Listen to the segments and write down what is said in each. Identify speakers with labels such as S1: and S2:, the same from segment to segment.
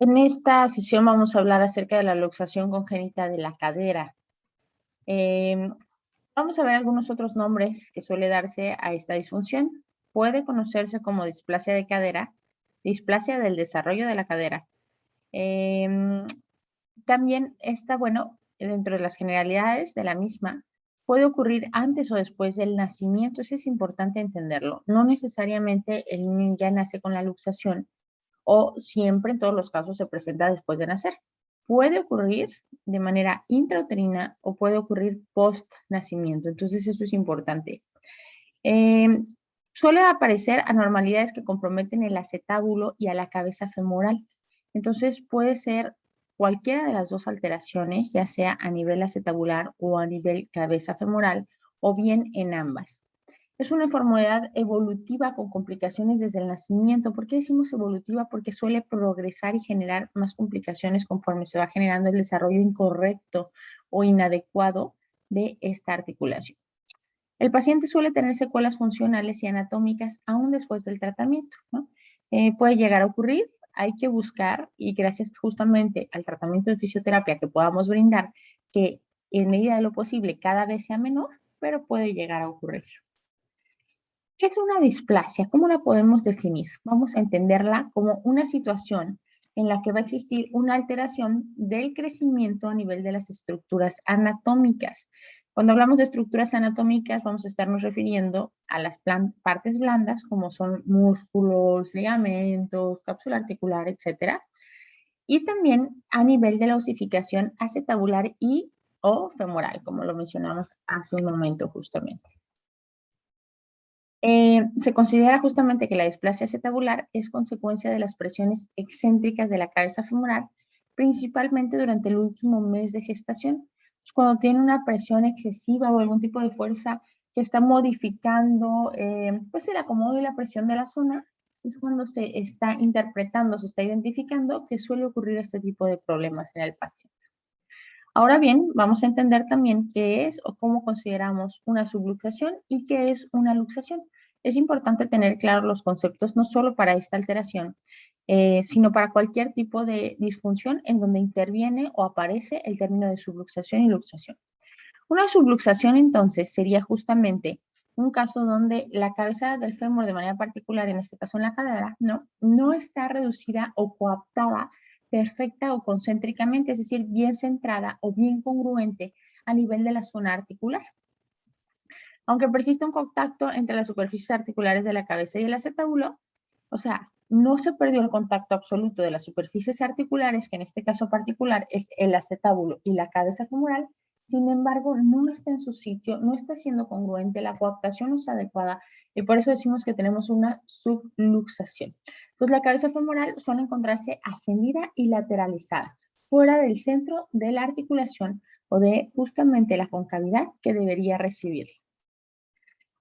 S1: En esta sesión vamos a hablar acerca de la luxación congénita de la cadera. Eh, Vamos a ver algunos otros nombres que suele darse a esta disfunción. Puede conocerse como displasia de cadera, displasia del desarrollo de la cadera. Eh, También está, bueno, dentro de las generalidades de la misma, puede ocurrir antes o después del nacimiento. Eso es importante entenderlo. No necesariamente el niño ya nace con la luxación, o siempre en todos los casos se presenta después de nacer. Puede ocurrir de manera intrauterina o puede ocurrir post nacimiento. Entonces, eso es importante. Eh, Suele aparecer anormalidades que comprometen el acetábulo y a la cabeza femoral. Entonces, puede ser cualquiera de las dos alteraciones, ya sea a nivel acetabular o a nivel cabeza femoral, o bien en ambas. Es una enfermedad evolutiva con complicaciones desde el nacimiento. ¿Por qué decimos evolutiva? Porque suele progresar y generar más complicaciones conforme se va generando el desarrollo incorrecto o inadecuado de esta articulación. El paciente suele tener secuelas funcionales y anatómicas aún después del tratamiento, ¿no? Puede llegar a ocurrir, hay que buscar, y gracias justamente al tratamiento de fisioterapia que podamos brindar, que en medida de lo posible cada vez sea menor, pero puede llegar a ocurrir. ¿Qué es una displasia? ¿Cómo la podemos definir? Vamos a entenderla como una situación en la que va a existir una alteración del crecimiento a nivel de las estructuras anatómicas. Cuando hablamos de estructuras anatómicas, vamos a estarnos refiriendo a las partes blandas, como son músculos, ligamentos, cápsula articular, etcétera. Y también a nivel de la osificación acetabular y o femoral, como lo mencionamos hace un momento justamente. Se considera justamente que la displasia acetabular es consecuencia de las presiones excéntricas de la cabeza femoral, principalmente durante el último mes de gestación. Cuando tiene una presión excesiva o algún tipo de fuerza que está modificando pues el acomodo y la presión de la zona, es cuando se está interpretando, se está identificando que suele ocurrir este tipo de problemas en el paciente. Ahora bien, vamos a entender también qué es o cómo consideramos una subluxación y qué es una luxación. Es importante tener claros los conceptos no solo para esta alteración, sino para cualquier tipo de disfunción en donde interviene o aparece el término de subluxación y luxación. Una subluxación entonces sería justamente un caso donde la cabeza del fémur, de manera particular, en este caso en la cadera, no está reducida o coaptada perfecta o concéntricamente, es decir, bien centrada o bien congruente a nivel de la zona articular. Aunque persiste un contacto entre las superficies articulares de la cabeza y el acetábulo, o sea, no se perdió el contacto absoluto de las superficies articulares, que en este caso particular es el acetábulo y la cabeza femoral. Sin embargo, no está en su sitio, no está siendo congruente, la coaptación no es adecuada y por eso decimos que tenemos una subluxación. Pues la cabeza femoral suele encontrarse ascendida y lateralizada, fuera del centro de la articulación o de justamente la concavidad que debería recibir.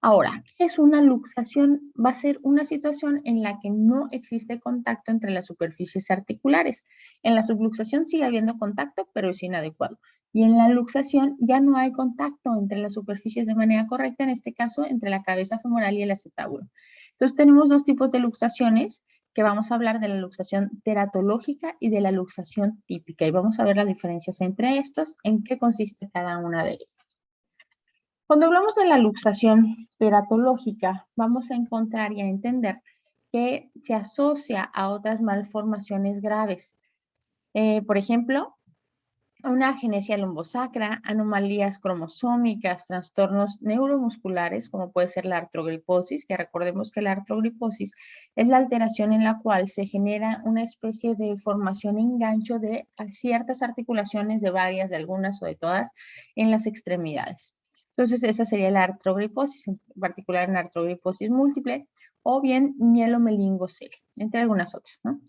S1: Ahora, ¿qué es una luxación? Va a ser una situación en la que no existe contacto entre las superficies articulares. En la subluxación sigue habiendo contacto, pero es inadecuado. Y en la luxación ya no hay contacto entre las superficies de manera correcta, en este caso entre la cabeza femoral y el acetábulo. Entonces tenemos dos tipos de luxaciones, que vamos a hablar de la luxación teratológica y de la luxación típica. Y vamos a ver las diferencias entre estos, en qué consiste cada una de ellas. Cuando hablamos de la luxación teratológica, vamos a encontrar y a entender que se asocia a otras malformaciones graves. Por ejemplo, una agenesia lumbosacra, anomalías cromosómicas, trastornos neuromusculares, como puede ser la artrogriposis, que recordemos que la artrogriposis es la alteración en la cual se genera una especie de formación engancho de ciertas articulaciones de varias, de algunas o de todas, en las extremidades. Entonces, esa sería la artrogriposis, en particular en artrogriposis múltiple, o bien mielomeningocele, entre algunas otras, ¿no?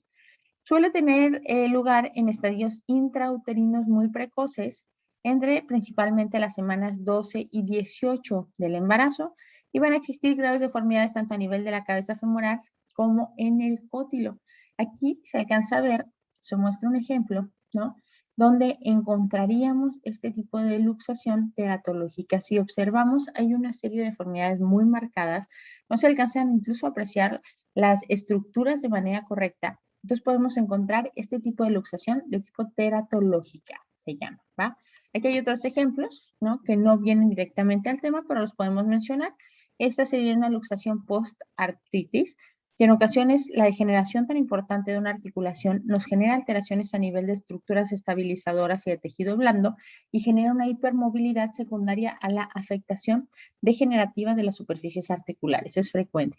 S1: Suele tener lugar en estadios intrauterinos muy precoces, entre principalmente las semanas 12 y 18 del embarazo, y van a existir graves deformidades tanto a nivel de la cabeza femoral como en el cótilo. Aquí se alcanza a ver, se muestra un ejemplo, ¿no? Donde encontraríamos este tipo de luxación teratológica. Si observamos, hay una serie de deformidades muy marcadas, no se alcanzan incluso a apreciar las estructuras de manera correcta, Entonces podemos encontrar este tipo de luxación de tipo teratológica, se llama, ¿va? Aquí hay otros ejemplos, ¿no? Que no vienen directamente al tema, pero los podemos mencionar. Esta sería una luxación post-artritis, que en ocasiones la degeneración tan importante de una articulación nos genera alteraciones a nivel de estructuras estabilizadoras y de tejido blando y genera una hipermovilidad secundaria a la afectación degenerativa de las superficies articulares. Es frecuente.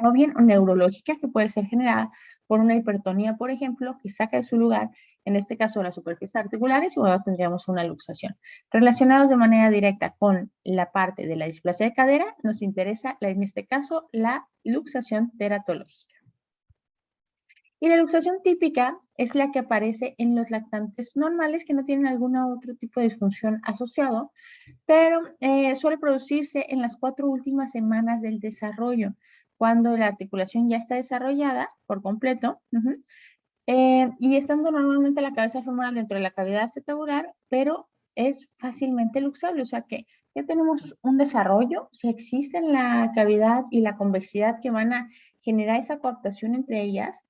S1: O bien neurológica, que puede ser generada por una hipertonía, por ejemplo, que saca de su lugar, en este caso, las superficies articulares, y luego tendríamos una luxación. Relacionados de manera directa con la parte de la displasia de cadera, nos interesa, en este caso, la luxación teratológica. Y la luxación típica es la que aparece en los lactantes normales que no tienen algún otro tipo de disfunción asociado, pero suele producirse en las 4 últimas semanas del desarrollo, cuando la articulación ya está desarrollada por completo, y estando normalmente la cabeza femoral dentro de la cavidad acetabular, pero es fácilmente luxable, o sea que ya tenemos un desarrollo, si existe la cavidad y la convexidad que van a generar esa coaptación entre ellas.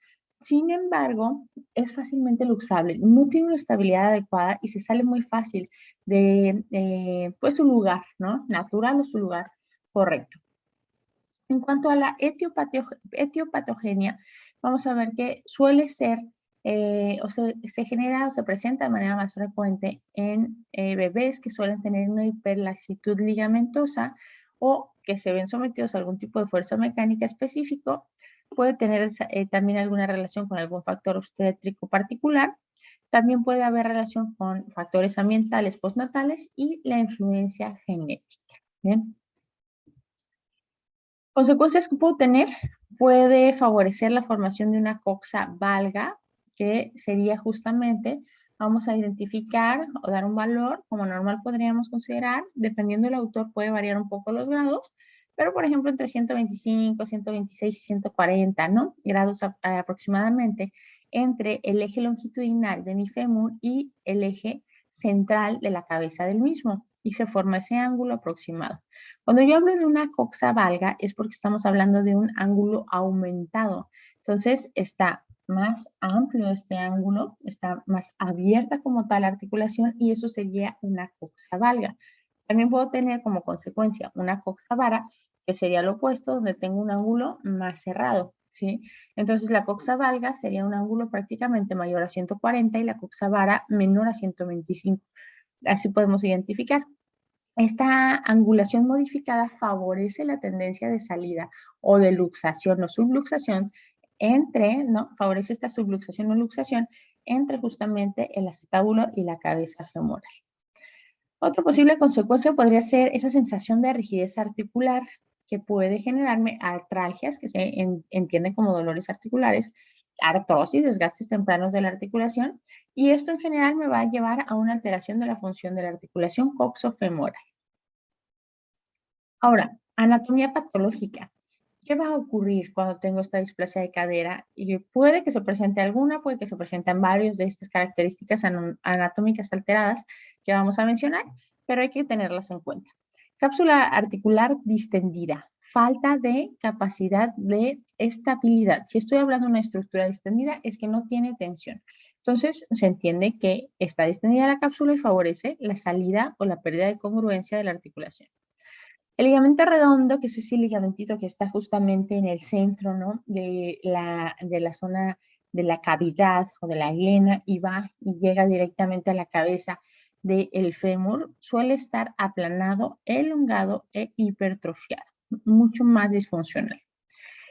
S1: Sin embargo, es fácilmente luxable, no tiene una estabilidad adecuada y se sale muy fácil de pues su lugar, ¿no? Natural o su lugar correcto. En cuanto a la etiopatogenia, vamos a ver que suele ser se genera o se presenta de manera más frecuente en bebés que suelen tener una hiperlaxitud ligamentosa o que se ven sometidos a algún tipo de fuerza mecánica específico. Puede tener también alguna relación con algún factor obstétrico particular. También puede haber relación con factores ambientales postnatales y la influencia genética. ¿Bien? Consecuencias que puedo tener, puede favorecer la formación de una coxa valga, que sería justamente, vamos a identificar o dar un valor, como normal podríamos considerar, dependiendo del autor puede variar un poco los grados, pero por ejemplo entre 125, 126 y 140, ¿no? Grados aproximadamente entre el eje longitudinal de mi fémur y el eje central de la cabeza del mismo, y se forma ese ángulo aproximado. Cuando yo hablo de una coxa valga es porque estamos hablando de un ángulo aumentado. Entonces está más amplio este ángulo, está más abierta como tal la articulación y eso sería una coxa valga. También puedo tener como consecuencia una coxa vara, que sería lo opuesto, donde tengo un ángulo más cerrado, ¿sí? Entonces la coxa valga sería un ángulo prácticamente mayor a 140 y la coxa vara menor a 125. Así podemos identificar. Esta angulación modificada favorece la tendencia de salida o de luxación o subluxación entre, ¿no? Favorece esta subluxación o luxación entre justamente el acetábulo y la cabeza femoral. Otra posible consecuencia podría ser esa sensación de rigidez articular que puede generarme artralgias, que se entienden como dolores articulares, artrosis, desgastes tempranos de la articulación, y esto en general me va a llevar a una alteración de la función de la articulación coxofemoral. Ahora, anatomía patológica. ¿Qué va a ocurrir cuando tengo esta displasia de cadera? Y puede que se presente alguna, puede que se presenten varios de estas características anatómicas alteradas que vamos a mencionar, pero hay que tenerlas en cuenta. Cápsula articular distendida, falta de capacidad de estabilidad. Si estoy hablando de una estructura distendida, es que no tiene tensión. Entonces, se entiende que está distendida la cápsula y favorece la salida o la pérdida de congruencia de la articulación. El ligamento redondo, que es ese ligamentito que está justamente en el centro, ¿no? de la zona de la cavidad o de la glena y va y llega directamente a la cabeza del fémur, suele estar aplanado, elongado e hipertrofiado, mucho más disfuncional.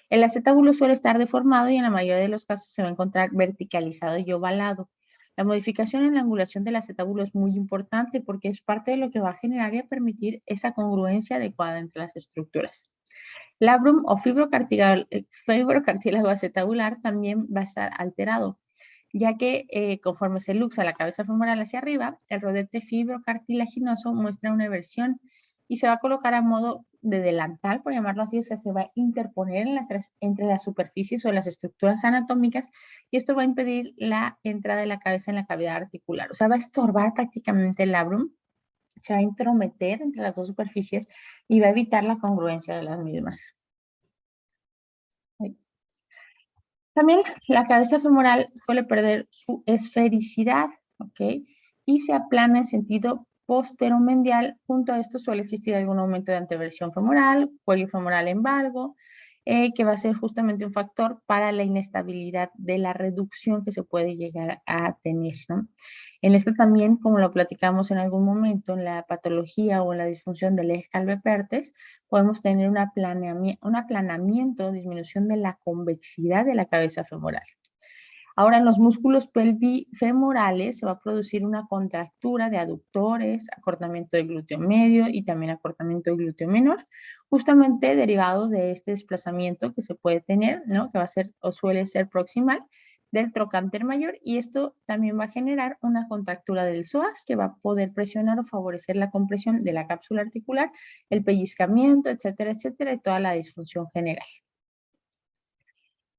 S1: El acetábulo suele estar deformado y en la mayoría de los casos se va a encontrar verticalizado y ovalado. La modificación en la angulación del acetábulo es muy importante porque es parte de lo que va a generar y a permitir esa congruencia adecuada entre las estructuras. Labrum o fibrocartílago acetabular también va a estar alterado, ya que conforme se luxa la cabeza femoral hacia arriba, el rodete fibrocartilaginoso muestra una eversión y se va a colocar a modo de delantal, por llamarlo así, o sea, se va a interponer entre las superficies o las estructuras anatómicas y esto va a impedir la entrada de la cabeza en la cavidad articular, o sea, va a estorbar prácticamente el labrum, se va a intrometer entre las dos superficies y va a evitar la congruencia de las mismas. También la cabeza femoral suele perder su esfericidad, ¿ok? Y se aplana en sentido posteromedial. Junto a esto suele existir algún aumento de anteversión femoral, cuello femoral en valgo, que va a ser justamente un factor para la inestabilidad de la reducción que se puede llegar a tener, ¿no? En esto también, como lo platicamos en algún momento, en la patología o en la disfunción del eje calve-pertes, podemos tener un aplanamiento, disminución de la convexidad de la cabeza femoral. Ahora, en los músculos pelvifemorales se va a producir una contractura de aductores, acortamiento del glúteo medio y también acortamiento del glúteo menor, justamente derivado de este desplazamiento que se puede tener, ¿no? Que va a ser o suele ser proximal del trocánter mayor, y esto también va a generar una contractura del psoas que va a poder presionar o favorecer la compresión de la cápsula articular, el pellizcamiento, etcétera, y toda la disfunción general.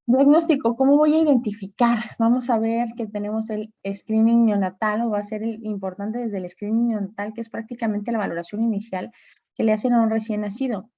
S1: Diagnóstico, ¿cómo voy a identificar? Vamos a ver que tenemos el screening neonatal, o va a ser importante desde el screening neonatal, que es prácticamente la valoración inicial que le hacen a un recién nacido.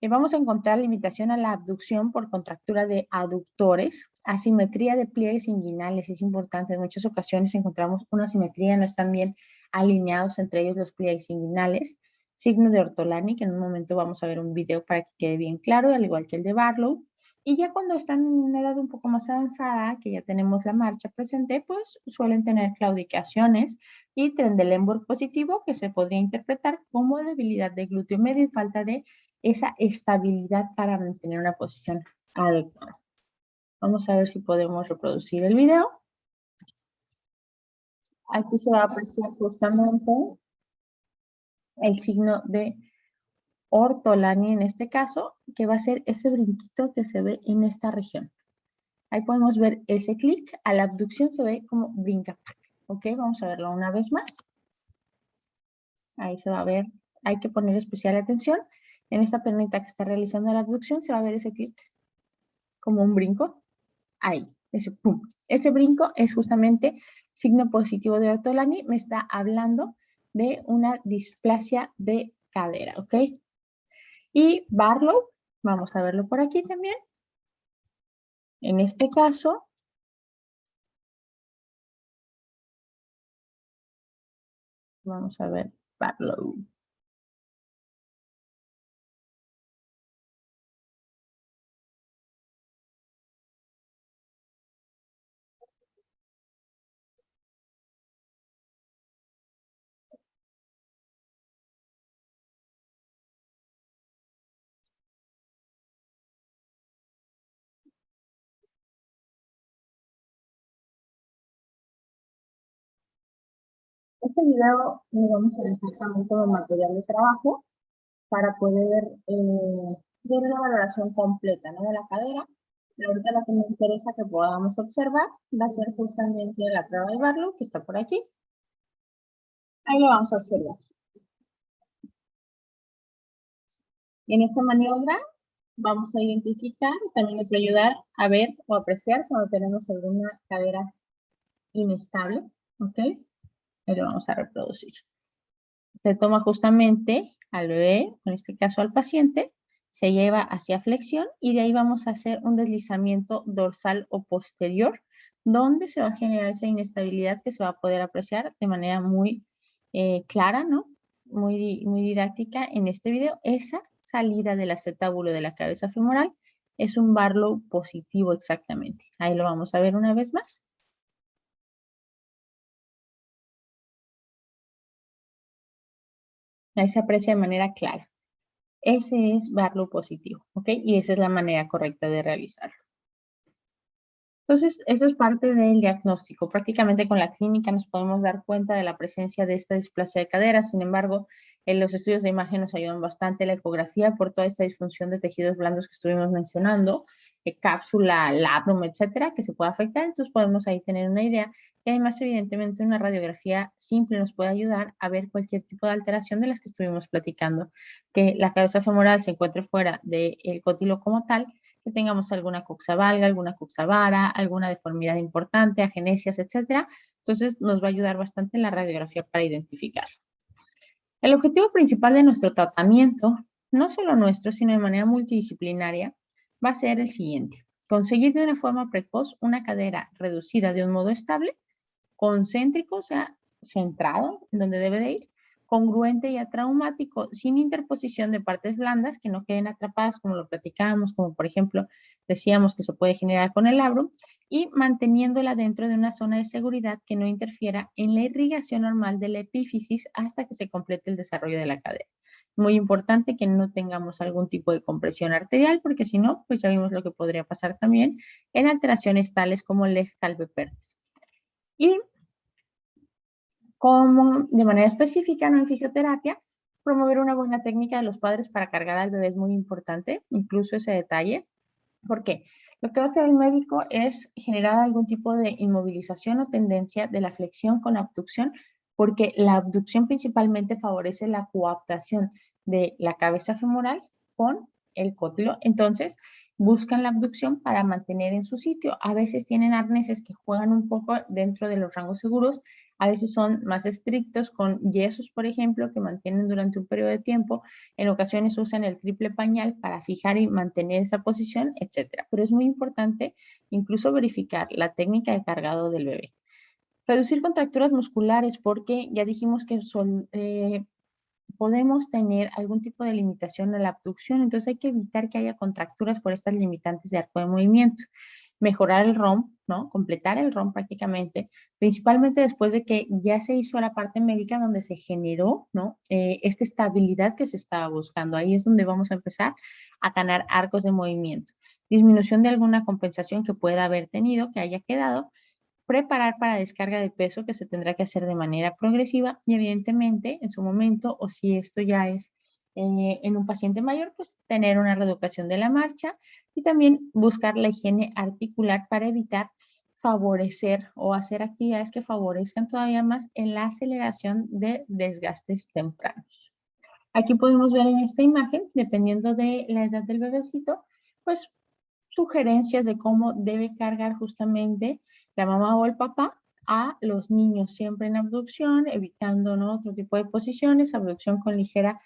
S1: Vamos a encontrar limitación a la abducción por contractura de aductores, asimetría de pliegues inguinales, es importante. En muchas ocasiones encontramos una asimetría, no están bien alineados entre ellos los pliegues inguinales. Signo de Ortolani, que en un momento vamos a ver un video para que quede bien claro, al igual que el de Barlow. Y ya cuando están en una edad un poco más avanzada, que ya tenemos la marcha presente, pues suelen tener claudicaciones y Trendelenburg positivo, que se podría interpretar como debilidad de glúteo medio y falta de esa estabilidad para mantener una posición adecuada. Vamos a ver si podemos reproducir el video. Aquí se va a apreciar justamente el signo de Ortolani en este caso, que va a ser ese brinquito que se ve en esta región. Ahí podemos ver ese clic, a la abducción se ve como brinca. Ok, vamos a verlo una vez más. Ahí se va a ver, hay que poner especial atención. En esta pernita que está realizando la abducción se va a ver ese clic como un brinco. Ahí, ese pum. Ese brinco es justamente signo positivo de Ortolani, me está hablando de una displasia de cadera, ¿ok? Y Barlow, vamos a verlo por aquí también. En este caso, vamos a ver Barlow. Este video lo vamos a dejar también como material de trabajo para poder ver la valoración completa, ¿no? De la cadera. Pero ahorita lo que me interesa que podamos observar va a ser justamente la prueba de Barlow, que está por aquí. Ahí lo vamos a observar. Y en esta maniobra vamos a identificar, también nos va a ayudar a ver o apreciar cuando tenemos alguna cadera inestable, ¿ok? Ahí lo vamos a reproducir. Se toma justamente al bebé, en este caso al paciente, se lleva hacia flexión y de ahí vamos a hacer un deslizamiento dorsal o posterior, donde se va a generar esa inestabilidad que se va a poder apreciar de manera muy clara, ¿no? Muy didáctica en este video. Esa salida del acetábulo de la cabeza femoral es un Barlow positivo exactamente. Ahí lo vamos a ver una vez más. Ahí se aprecia de manera clara. Ese es Barlow positivo, ¿ok? Y esa es la manera correcta de realizarlo. Entonces, eso es parte del diagnóstico. Prácticamente con la clínica nos podemos dar cuenta de la presencia de esta displasia de cadera. Sin embargo, los estudios de imagen nos ayudan bastante, la ecografía por toda esta disfunción de tejidos blandos que estuvimos mencionando, cápsula, labrum, etcétera, que se puede afectar. Entonces, podemos ahí tener una idea. Y además, evidentemente, una radiografía simple nos puede ayudar a ver cualquier tipo de alteración de las que estuvimos platicando. Que la cabeza femoral se encuentre fuera del cótilo como tal, que tengamos alguna coxavalga, alguna coxavara, alguna deformidad importante, agenesias, etcétera. Entonces, nos va a ayudar bastante en la radiografía para identificar. El objetivo principal de nuestro tratamiento, no solo nuestro, sino de manera multidisciplinaria, va a ser el siguiente. conseguir de una forma precoz una cadera reducida de un modo estable, concéntrico, o sea, centrado en donde debe de ir, congruente y atraumático, sin interposición de partes blandas que no queden atrapadas, como lo platicábamos, como por ejemplo decíamos que se puede generar con el labrum, y manteniéndola dentro de una zona de seguridad que no interfiera en la irrigación normal de la epífisis hasta que se complete el desarrollo de la cadera. Muy importante que no tengamos algún tipo de compresión arterial, porque si no, pues ya vimos lo que podría pasar también en alteraciones tales como Legg-Calvé-Perthes. Y como de manera específica, no en fisioterapia, promover una buena técnica de los padres para cargar al bebé es muy importante, incluso ese detalle. ¿Por qué? Lo que va a hacer el médico es generar algún tipo de inmovilización o tendencia de la flexión con abducción, porque la abducción principalmente favorece la coaptación de la cabeza femoral con el cótilo. Entonces, buscan la abducción para mantener en su sitio. A veces tienen arneses que juegan un poco dentro de los rangos seguros, a veces son más estrictos con yesos, por ejemplo, que mantienen durante un periodo de tiempo. En ocasiones usan el triple pañal para fijar y mantener esa posición, etcétera. Pero es muy importante incluso verificar la técnica de cargado del bebé. Reducir contracturas musculares porque ya dijimos que podemos tener algún tipo de limitación en la abducción, entonces hay que evitar que haya contracturas por estas limitantes de arco de movimiento. Mejorar el ROM, ¿no? Completar el ROM prácticamente, principalmente después de que ya se hizo la parte médica donde se generó, ¿no? Esta estabilidad que se estaba buscando. Ahí es donde vamos a empezar a ganar arcos de movimiento. Disminución de alguna compensación que pueda haber tenido, que haya quedado, preparar para descarga de peso que se tendrá que hacer de manera progresiva y evidentemente en su momento o si esto ya es en un paciente mayor, pues tener una reeducación de la marcha y también buscar la higiene articular para evitar favorecer o hacer actividades que favorezcan todavía más en la aceleración de desgastes tempranos. Aquí podemos ver en esta imagen, dependiendo de la edad del bebecito, pues sugerencias de cómo debe cargar justamente la mamá o el papá a los niños, siempre en abducción, evitando, ¿no?, otro tipo de posiciones, abducción con ligera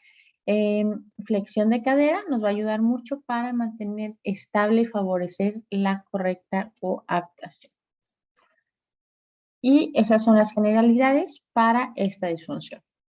S1: flexión de cadera, nos va a ayudar mucho para mantener estable y favorecer la correcta coaptación. Y esas son las generalidades para esta disfunción.